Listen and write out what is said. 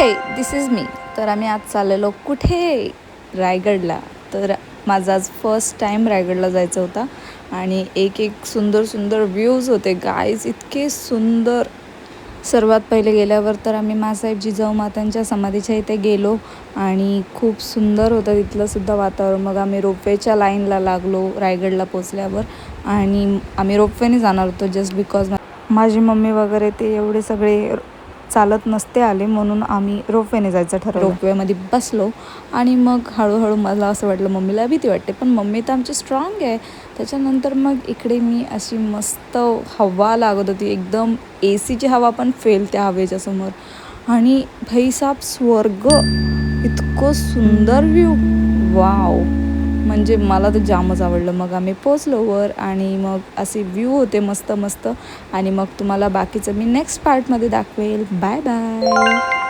हे दिस is me. तर आम्ही आज चाललेलो कुठे? रायगडला. तर माझा आज फर्स्ट टाईम रायगडला जायचं होता आणि एक सुंदर सुंदर व्ह्यूज होते गाईज, इतके सुंदर. सर्वात पहिले गेल्यावर तर आम्ही माँसाहेब जिजाऊ मातांच्या समाधीच्या इथे गेलो आणि खूप सुंदर होतं तिथलंसुद्धा वातावरण. मग आम्ही रोपवेच्या लाईनला लागलो रायगडला पोचल्यावर आणि आम्ही रोपवेने जाणार होतो जस्ट बिकॉज माझी मम्मी वगैरे ते एवढे सगळे चालत नसते आले, म्हणून आम्ही रोपवेने जायचं ठरवलं. रोपवेमध्ये बसलो आणि मग हळूहळू मला असं वाटलं मम्मीला भीती वाटते, पण मम्मी तर आमची स्ट्रॉंग आहे. त्याच्यानंतर मग इकडे मी अशी मस्त हवा लागत होती, एकदम ACची हवा पण फेल त्या हवेच्या समोर आणि भाईसाब स्वर्ग, इतकं सुंदर व्ह्यू. वाव, म्हणजे मला तर जामच आवडलं. मग आम्ही पोचलो वर आणि मग असे व्ह्यू होते मस्त मस्त. आणि मग तुम्हाला बाकीचं मी नेक्स्ट पार्टमध्ये दाखवेल. Bye bye.